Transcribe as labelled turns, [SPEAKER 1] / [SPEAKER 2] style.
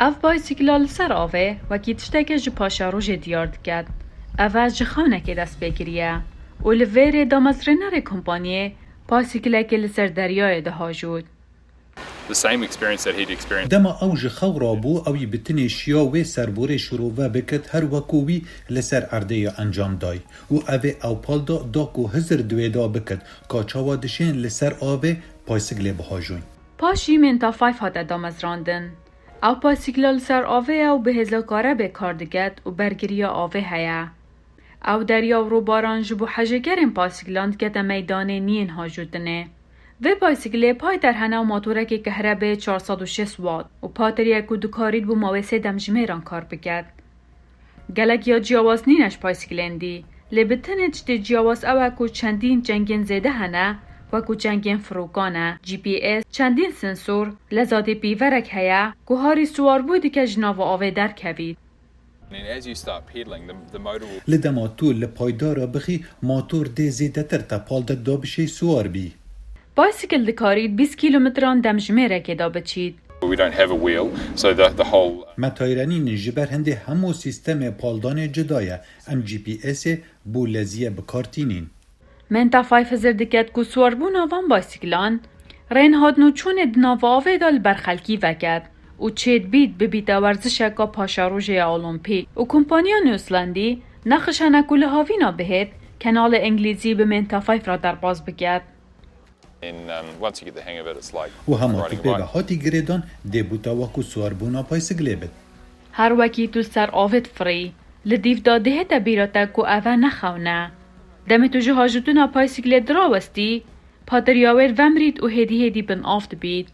[SPEAKER 1] اف بایسیکلال سر آوه و کی تشتکه جی پاشا روژ دیار دکد. اوه جی خانه که دست بگیریه. و لویر دامزرنر کمپانیه بایسیکله که لسر دریای ده هاجود.
[SPEAKER 2] The same experience that he'd experienced.
[SPEAKER 3] دما اوج خورا بو اوی بتنی شیاوی سربور شروع بکت هر وکووی لسر عرده انجام دای و اوی او پالدا داکو هزر دویدا بکت کاچاوا دشین لسر آوه پایسیکله بهاجون.
[SPEAKER 1] پاشی من تا 5 هاته دامزراندن. او بایسیکلال سر آوه او به هزاکاره به کار دگد و برگریه آوه هیا. او دریا و رو باران جبو حجگرین بایسیکلاند که تا میدان نین هاجودنه. و بایسیکله پای در هنه و ماتوره که کهربه 406 وات و پاتریه که دکارید بو مویسه دمجمیران کار بکد. گلک یا جیاواز نینش بایسیکلندی، لبتنه جده جیاواز اوه که چندین جنگین زیده هنه و که جنگین فروکانه، GPS چندین سنسور لزاده بیورک هیا که هاری سوار بودی که جناو آوه در کوید.
[SPEAKER 2] And as you start pedaling, the motor will
[SPEAKER 3] لدما تو لپایدارا بخی ماتور ده زیده تر تا پالدا دا بشه سوار بی.
[SPEAKER 1] بایسیکل دکارید 20 کیلومتران دمجمیره که دا بچید.
[SPEAKER 2] we don't have a wheel, so the whole
[SPEAKER 3] متایرانی جبر هنده همو سیستم پالدان جدایه ام GPS بو لزیه بکارتینین.
[SPEAKER 1] من تا 5000 دکت که سوار بون آوان بایسیکلان رین هادنو چون دناو آوه دال برخلکی وکد و چید بید ببیده ورزشه که پاشا روژه اولمپیک و کمپانیا نیوزلندی نخشنه کل هاوینا بهت کنال انگلیزی به من تا 5 را در باز بگد.
[SPEAKER 2] and once you get the hang of it, it's like
[SPEAKER 3] و همه
[SPEAKER 2] riding a
[SPEAKER 3] تپه
[SPEAKER 2] bike.
[SPEAKER 3] و هاتی گریدان ده بوتا وکو سوار بونا پایسیکله بد.
[SPEAKER 1] هر وکی تو سر آوت فری لدیف داده تا بیراتا که اوه نخونه. دم تو جهاجتونا پایسیکله دراوستی پادریاویر ومرید و هدی بن آفت بید.